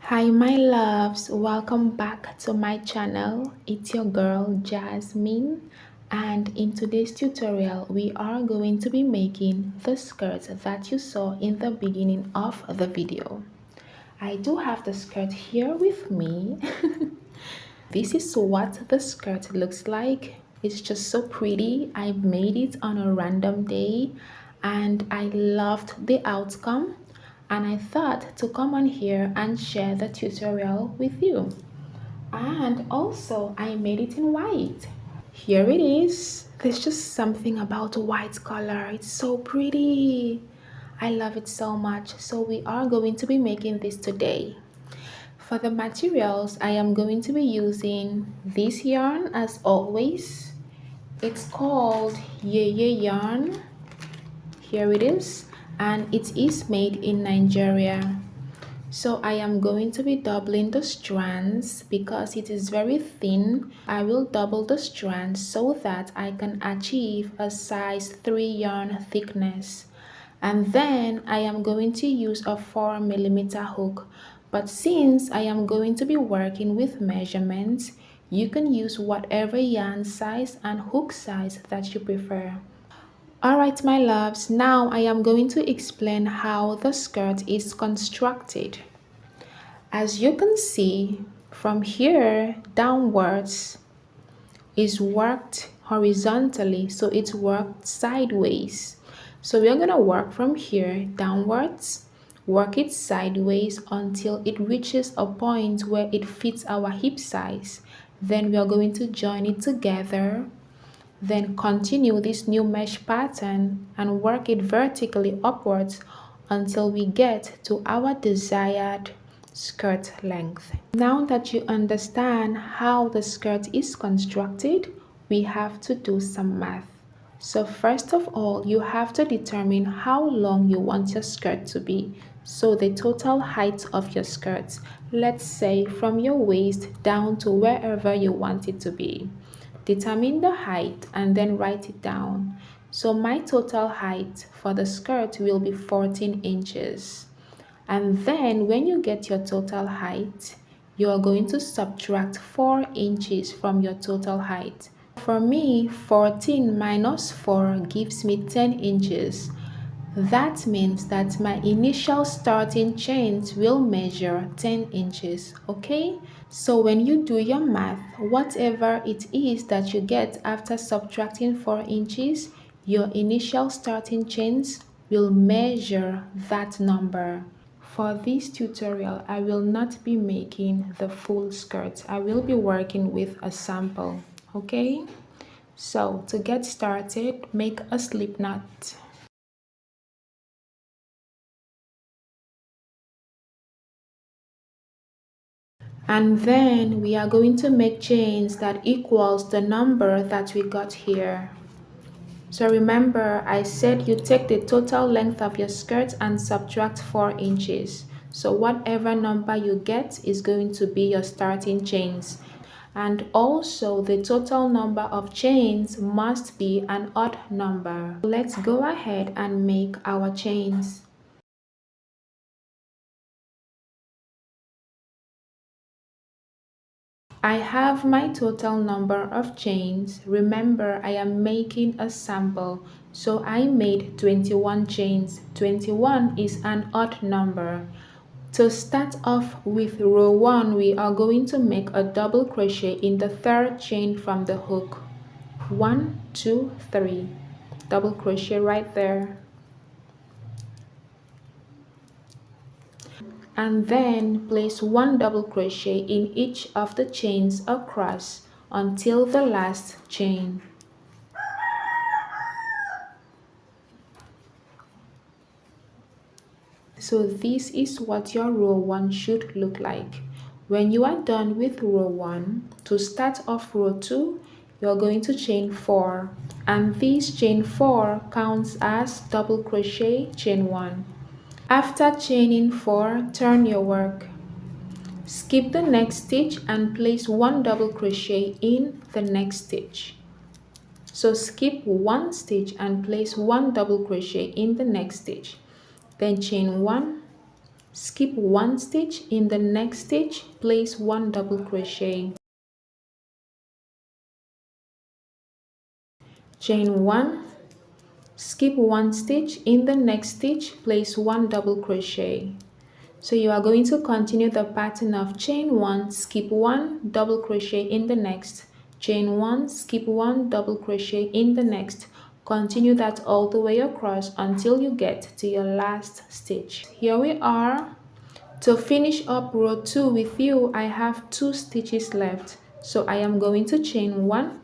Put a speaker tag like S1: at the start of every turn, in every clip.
S1: Hi my loves, welcome back to my channel. It's your girl Jasmine, and in today's tutorial we are going to be making the skirt that you saw in the beginning of the video. I do have the skirt here with me. This is what the skirt looks like. It's just so pretty. I made it on a random day and I loved the outcome, and I thought to come on here and share the tutorial with you. And also I made it in white. Here it is. There's just something about a white color. It's so pretty. I love it so much. So we are going to be making this today. For the materials, I am going to be using this yarn as always. It's called Yeye yarn. Here it is, and it is made in Nigeria. So I am going to be doubling the strands because it is very thin. I will double the strands so that I can achieve a size 3 yarn thickness. And then I am going to use a 4mm hook. But since I am going to be working with measurements, you can use whatever yarn size and hook size that you prefer. Alright my loves, now I am going to explain how the skirt is constructed. As you can see, from here downwards is worked horizontally, so it's worked sideways. So we're gonna work from here downwards, work it sideways until it reaches a point where it fits our hip size. Then we are going to join it together, then continue this new mesh pattern and work it vertically upwards until we get to our desired skirt length. Now that you understand how the skirt is constructed, we have to do some math. So first of all, you have to determine how long you want your skirt to be. So the total height of your skirt, let's say from your waist down to wherever you want it to be. Determine the height and then write it down. So my total height for the skirt will be 14 inches. And then when you get your total height, you are going to subtract 4 inches from your total height. For me, 14 minus 4 gives me 10 inches. That means that my initial starting chains will measure 10 inches, okay? So when you do your math, whatever it is that you get after subtracting 4 inches, your initial starting chains will measure that number. For this tutorial, I will not be making the full skirt. I will be working with a sample, okay? So to get started, make a slip knot. And then we are going to make chains that equals the number that we got here. So remember, I said you take the total length of your skirt and subtract 4 inches. So whatever number you get is going to be your starting chains. And also the total number of chains must be an odd number. Let's go ahead and make our chains. I have my total number of chains. Remember, I am making a sample, so I made 21 chains. 21 is an odd number. To start off with row 1, we are going to make a double crochet in the third chain from the hook. 1, 2, 3. Double crochet right there. And then place 1 double crochet in each of the chains across until the last chain. So this is what your row 1 should look like. When you are done with row 1, to start off row 2, you're going to chain 4, and this chain 4 counts as double crochet chain 1. After chaining 4, turn your work. Skip the next stitch and place 1 double crochet in the next stitch. So skip 1 stitch and place 1 double crochet in the next stitch. Then chain 1, skip one stitch. In the next stitch, place one double crochet, chain one, skip one stitch. In the next stitch, place one double crochet. So you are going to continue the pattern of chain one, skip one, double crochet in the next, chain one, skip one, double crochet in the next. Continue that all the way across until you get to your last stitch. Here we are. To finish up row 2 with you, I have 2 stitches left. So I am going to chain one,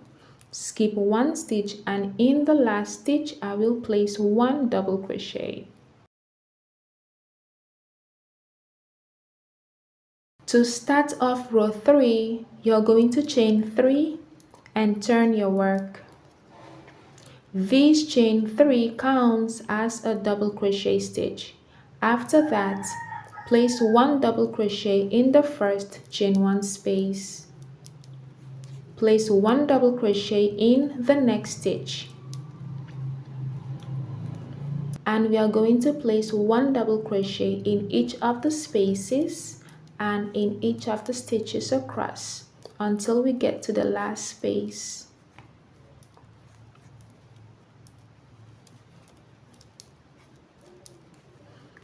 S1: skip one stitch, and in the last stitch I will place one double crochet. To start off row 3, you're going to chain 3 and turn your work. This chain 3 counts as a double crochet stitch. After that, place one double crochet in the first chain 1 space. Place one double crochet in the next stitch. And we are going to place one double crochet in each of the spaces and in each of the stitches across until we get to the last space.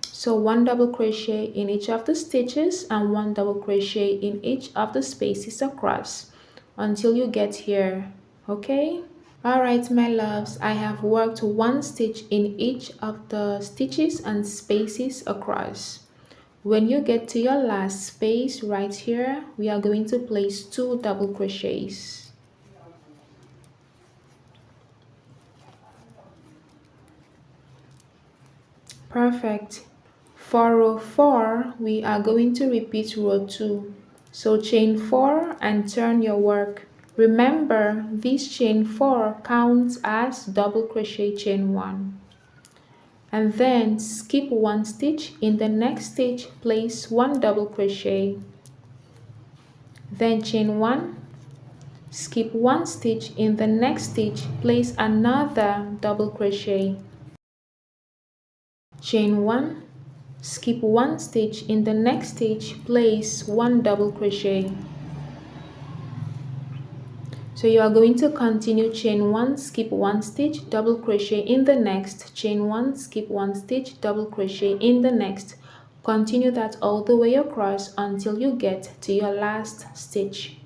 S1: So one double crochet in each of the stitches and one double crochet in each of the spaces across until you get here. Okay? Alright my loves, I have worked one stitch in each of the stitches and spaces across. When you get to your last space right here, we are going to place 2 double crochets. Perfect. For row 4, we are going to repeat row 2. So chain 4 and turn your work. Remember, this chain 4 counts as double crochet chain 1. And then skip one stitch. In the next stitch, place one double crochet. Then chain 1, skip one stitch. In the next stitch, place another double crochet. Chain 1, skip one stitch. In the next stitch, place one double crochet. So you are going to continue chain 1, skip one stitch, double crochet in the next, chain 1, skip one stitch, double crochet in the next. Continue that all the way across until you get to your last stitch.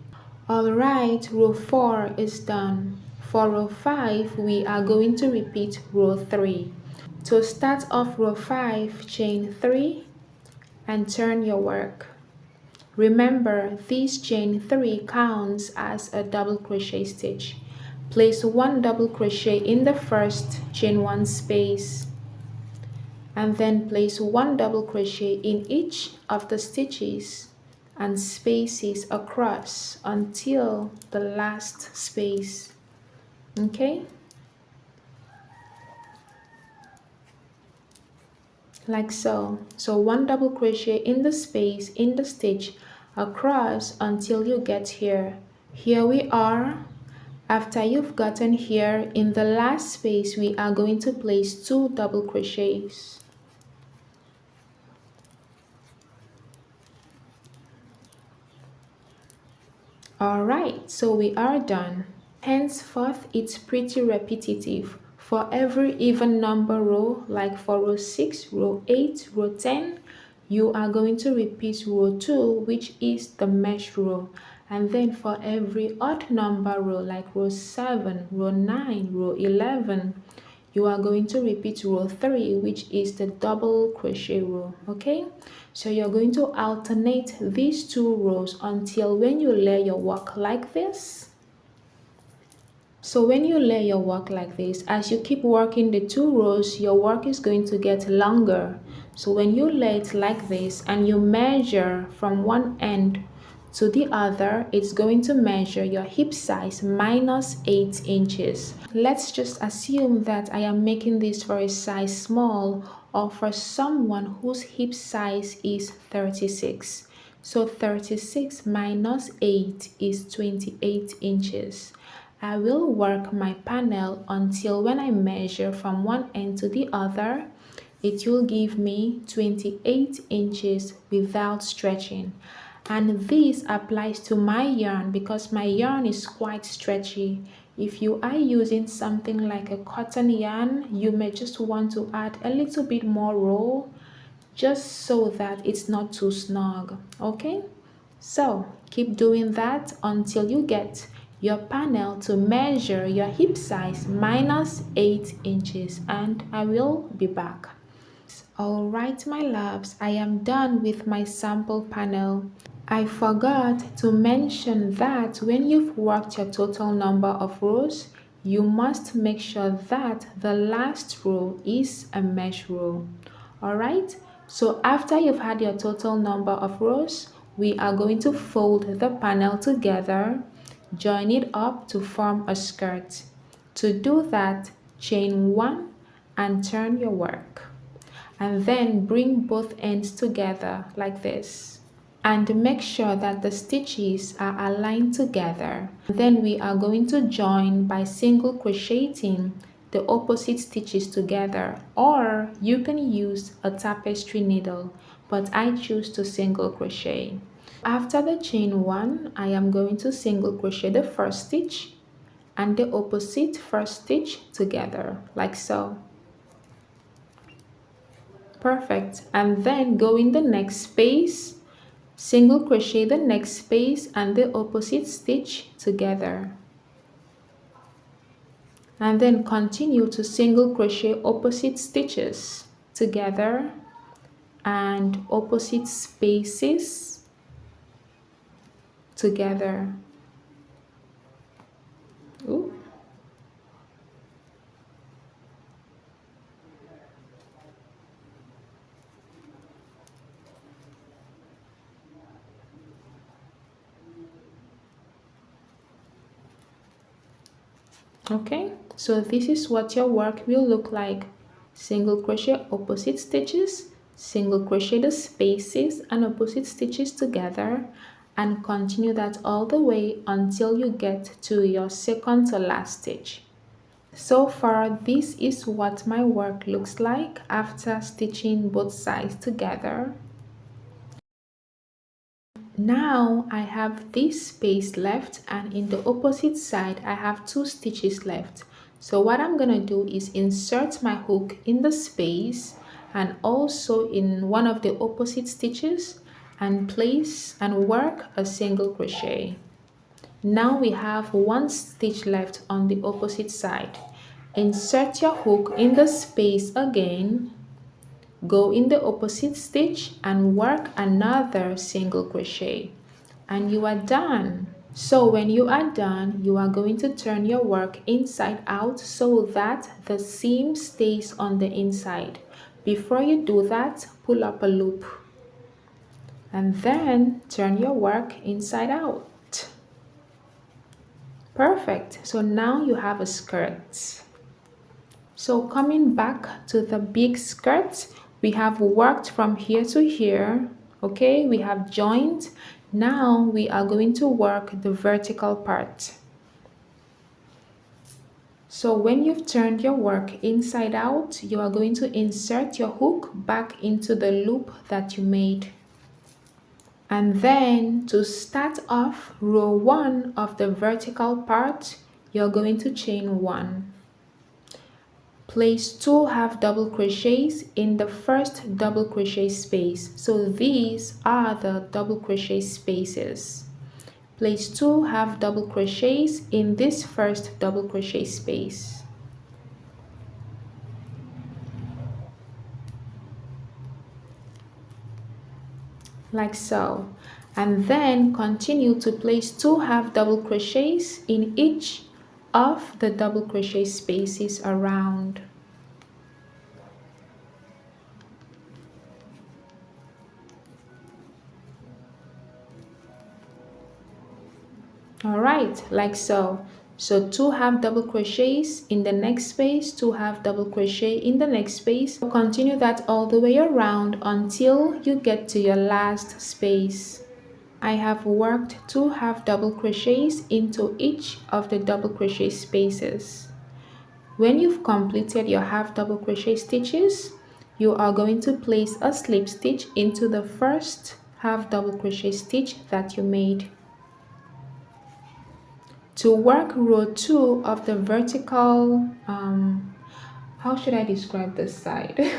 S1: Alright, row 4 is done. For row 5, we are going to repeat row 3. To start off row 5, chain 3 and turn your work. Remember, this chain 3 counts as a double crochet stitch. Place one double crochet in the first chain 1 space and then place one double crochet in each of the stitches and spaces across until the last space. Okay? Like so. So one double crochet in the space in the stitch across until you get here. Here we are. After you've gotten here, in the last space we are going to place 2 double crochets. Alright, so we are done. Henceforth, it's pretty repetitive. For every even number row, like for row 6, row 8, row 10, you are going to repeat row 2, which is the mesh row. And then for every odd number row, like row 7, row 9, row 11, you are going to repeat row 3, which is the double crochet row. Okay, so you're going to alternate these 2 rows until when you lay your work like this. So when you lay your work like this, as you keep working the 2 rows, your work is going to get longer. So when you lay it like this and you measure from one end to the other, it's going to measure your hip size minus 8 inches. Let's just assume that I am making this for a size small or for someone whose hip size is 36. So 36 minus 8 is 28 inches. I will work my panel until when I measure from one end to the other, it will give me 28 inches without stretching. And this applies to my yarn because my yarn is quite stretchy. If you are using something like a cotton yarn, you may just want to add a little bit more roll just so that it's not too snug. Okay, so keep doing that until you get your panel to measure your hip size minus 8 inches, and I will be back. All right, my loves, I am done with my sample panel. I forgot to mention that when you've worked your total number of rows, you must make sure that the last row is a mesh row. All right, so after you've had your total number of rows, we are going to fold the panel together, join it up to form a skirt. To do that, chain 1 and turn your work, and then bring both ends together like this, and make sure that the stitches are aligned together. Then we are going to join by single crocheting the opposite stitches together, or you can use a tapestry needle, but I choose to single crochet. After the chain 1, I am going to single crochet the first stitch and the opposite first stitch together like so. Perfect. And then go in the next space, single crochet the next space and the opposite stitch together, and then continue to single crochet opposite stitches together and opposite spaces together. Ooh. Okay, so this is what your work will look like. Single crochet opposite stitches, single crochet the spaces and opposite stitches together, and continue that all the way until you get to your second to last stitch. So far, this is what my work looks like after stitching both sides together. Now I have this space left, and in the opposite side I have 2 stitches left. So what I'm gonna do is insert my hook in the space and also in one of the opposite stitches and place and work a single crochet. Now we have 1 stitch left on the opposite side. Insert your hook in the space again, go in the opposite stitch and work another single crochet, and you are done. So when you are done, you are going to turn your work inside out so that the seam stays on the inside. Before you do that, pull up a loop and then turn your work inside out. Perfect. So now you have a skirt. So coming back to the big skirt, we have worked from here to here. Okay, we have joined. Now we are going to work the vertical part. So when you've turned your work inside out, you are going to insert your hook back into the loop that you made. And then to start off row 1 of the vertical part, you're going to chain 1. Place 2 half double crochets in the first double crochet space. So these are the double crochet spaces. Place 2 half double crochets in this first double crochet space. Like so. And then continue to place 2 half double crochets in each of the double crochet spaces around. All right, like so. So 2 half double crochets in the next space, 2 half double crochet in the next space. Continue that all the way around until you get to your last space. I have worked 2 half double crochets into each of the double crochet spaces. When you've completed your half double crochet stitches, you are going to place a slip stitch into the first half double crochet stitch that you made. To work row 2 of the vertical, how should I describe this side?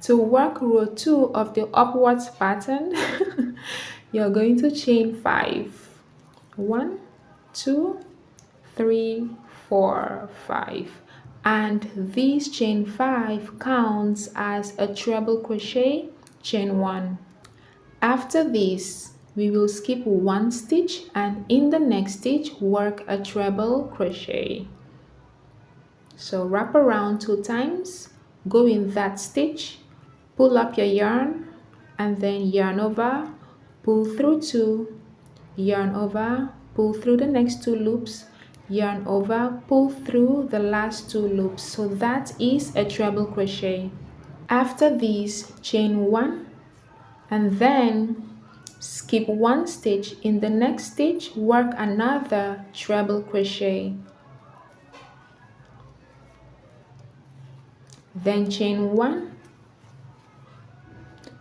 S1: To work row 2 of the upwards pattern, you're going to chain 5. 1, 2, 3, 4, 5. And this chain 5 counts as a treble crochet, chain 1. After this, we will skip 1 stitch and in the next stitch work a treble crochet. So wrap around 2 times, go in that stitch, pull up your yarn and then yarn over, pull through 2, yarn over, pull through the next 2 loops, yarn over, pull through the last 2 loops. So that is a treble crochet. After this, chain 1 and then skip 1 stitch. In the next stitch, work another treble crochet. Then chain 1,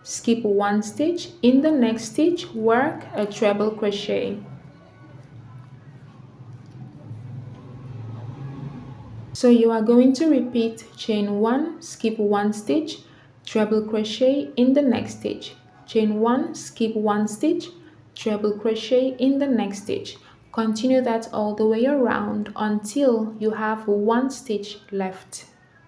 S1: skip 1 stitch. In the next stitch, work a treble crochet. So you are going to repeat chain 1, skip 1 stitch, treble crochet in the next stitch. Chain 1, skip 1 stitch, treble crochet in the next stitch. Continue that all the way around until you have 1 stitch left.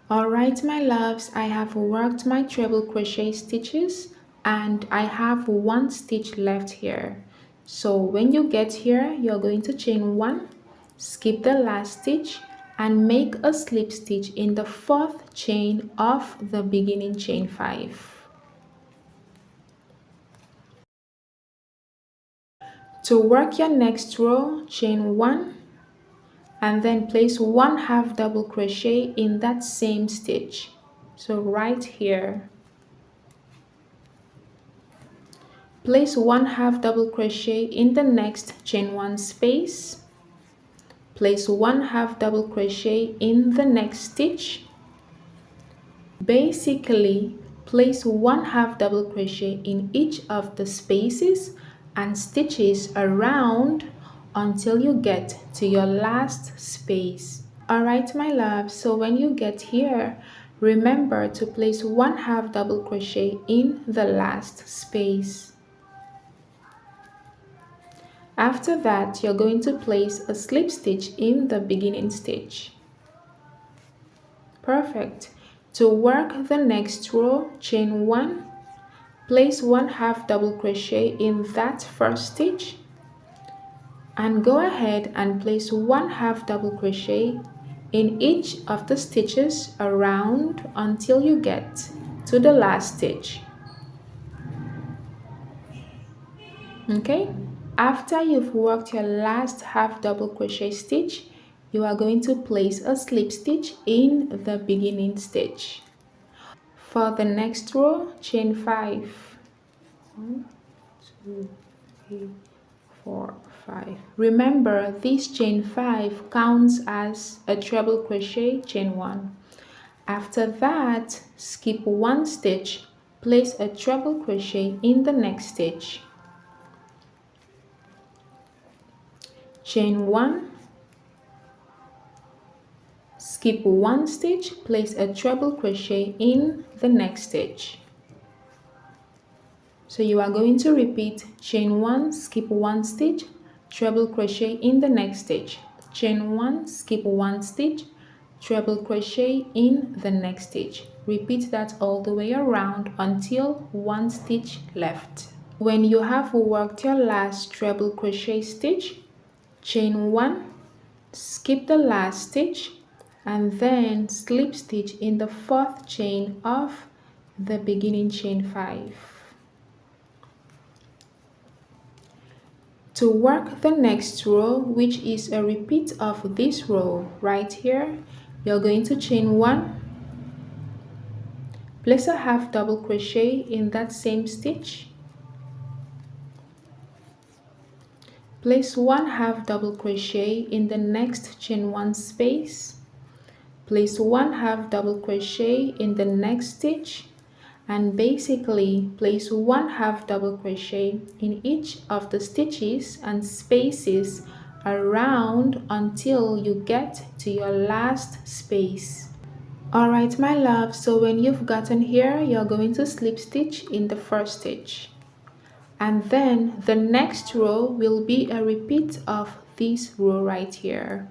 S1: Alright my loves, I have worked my treble crochet stitches and I have 1 stitch left here. So when you get here, you're going to chain 1, skip the last stitch and make a slip stitch in the 4th chain of the beginning chain 5. To work your next row, chain 1 and then place 1 half double crochet in that same stitch. So right here. Place 1 half double crochet in the next chain 1 space. Place 1 half double crochet in the next stitch. Basically, place 1 half double crochet in each of the spaces and stitches around until you get to your last space. Alright my love, so when you get here, remember to place 1 half double crochet in the last space. After that, you're going to place a slip stitch in the beginning stitch. Perfect. To work the next row, chain 1, place 1 half double crochet in that first stitch and go ahead and place 1 half double crochet in each of the stitches around until you get to the last stitch. Okay? After you've worked your last half double crochet stitch, you are going to place a slip stitch in the beginning stitch. For the next row, chain 5. 1, 2, 3, 4, 5. Remember, this chain 5 counts as a treble crochet, chain 1. After that, skip 1 stitch, place a treble crochet in the next stitch. Chain 1, skip 1 stitch, place a treble crochet in the next stitch. So you are going to repeat chain 1, skip 1 stitch, treble crochet in the next stitch. Chain 1, skip 1 stitch, treble crochet in the next stitch. Repeat that all the way around until 1 stitch left. When you have worked your last treble crochet stitch, chain 1, skip the last stitch and then slip stitch in the 4th chain of the beginning chain 5. To work the next row, which is a repeat of this row right here, you're going to chain 1, place a half double crochet in that same stitch, place 1 half double crochet in the next chain 1 space, place 1/2 double crochet in the next stitch, and basically place 1/2 double crochet in each of the stitches and spaces around until you get to your last space. Alright my love, so when you've gotten here, you're going to slip stitch in the first stitch, and then the next row will be a repeat of this row right here.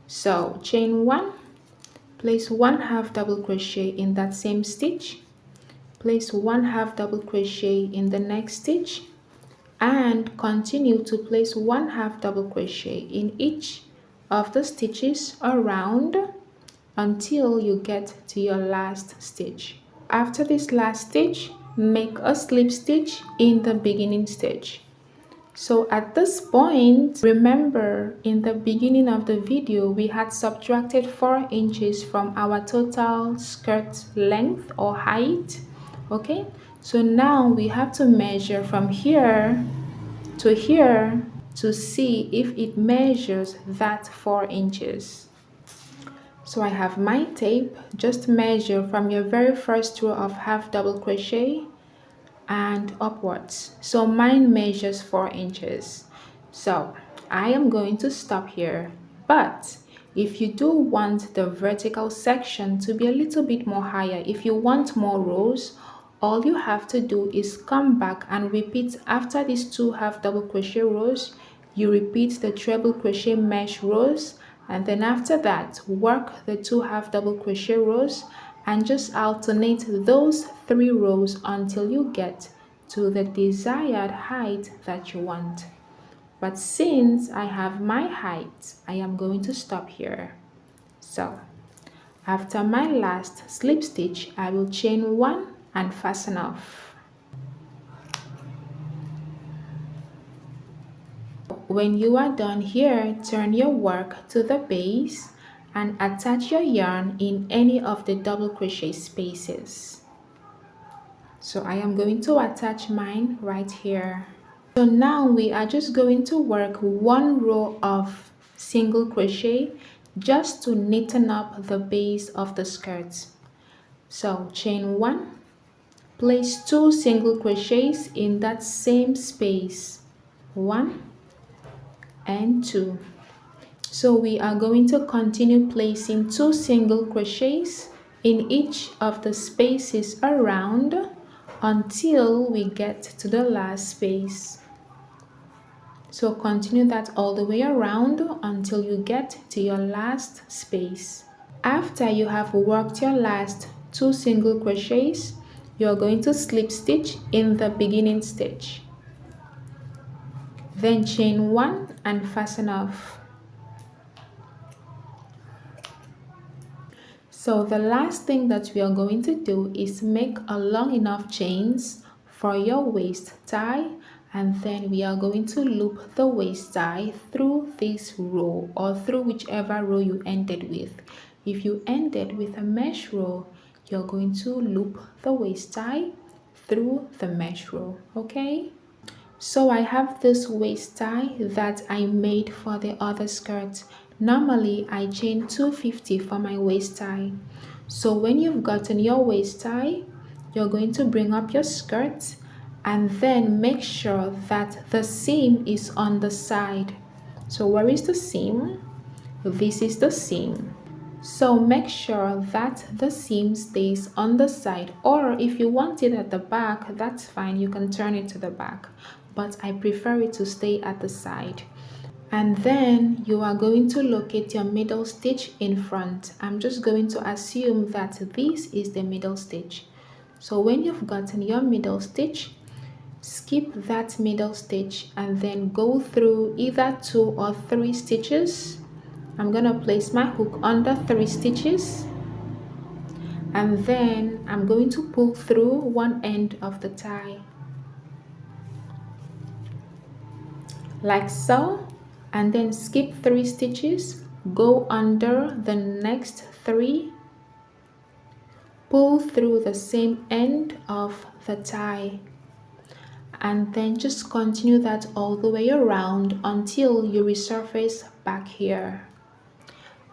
S1: So chain 1, place 1/2 double crochet in that same stitch, place 1/2 double crochet in the next stitch, and continue to place 1/2 double crochet in each of the stitches around until you get to your last stitch. After this last stitch, make a slip stitch in the beginning stitch. So at this point, remember in the beginning of the video, we had subtracted 4 inches from our total skirt length or height. Okay, so now we have to measure from here to see if it measures that 4 inches. So I have my tape. Just measure from your very first row of half double crochet and upwards. So mine measures 4 inches. So I am going to stop here, but if you do want the vertical section to be a little bit more higher, if you want more rows, all you have to do is come back and repeat after these 2 half double crochet rows. You repeat the treble crochet mesh rows, and then after that work the 2 half double crochet rows and just alternate those 3 rows until you get to the desired height that you want. But since I have my height, I am going to stop here. So after my last slip stitch, I will chain 1 and fasten off. When you are done here, turn your work to the base and attach your yarn in any of the double crochet spaces. So I am going to attach mine right here. So now we are just going to work 1 row of single crochet just to neaten up the base of the skirt. So chain 1, place 2 single crochets in that same space, 1 and 2. So we are going to continue placing 2 single crochets in each of the spaces around until we get to the last space. So continue that all the way around until you get to your last space. After you have worked your last 2 single crochets, you're going to slip stitch in the beginning stitch. Then chain 1 and fasten off. So the last thing that we are going to do is make a long enough chains for your waist tie, and then we are going to loop the waist tie through this row or through whichever row you ended with. If you ended with a mesh row, you're going to loop the waist tie through the mesh row. Okay, so I have this waist tie that I made for the other skirt. Normally I chain 250 for my waist tie. So when you've gotten your waist tie, you're going to bring up your skirt and then make sure that the seam is on the side. So where is the seam? This is the seam. So make sure that the seam stays on the side, or if you want it at the back, that's fine, you can turn it to the back, but I prefer it to stay at the side. And then you are going to locate your middle stitch in front. I'm just going to assume that this is the middle stitch. So when you've gotten your middle stitch, skip that middle stitch and then go through either 2 or 3 stitches. I'm gonna place my hook under 3 stitches, and then I'm going to pull through one end of the tie like so, and then skip 3 stitches, go under the next 3, pull through the same end of the tie, and then just continue that all the way around until you resurface back here.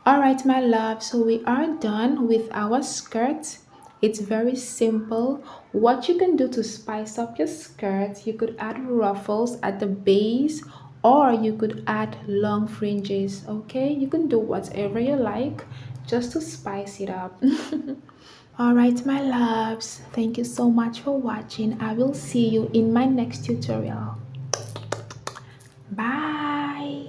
S1: Alright, my love, so we are done with our skirt. It's very simple. What you can do to spice up your skirt, you could add ruffles at the base or you could add long fringes, okay? You can do whatever you like just to spice it up. Alright, my loves, thank you so much for watching. I will see you in my next tutorial. Bye.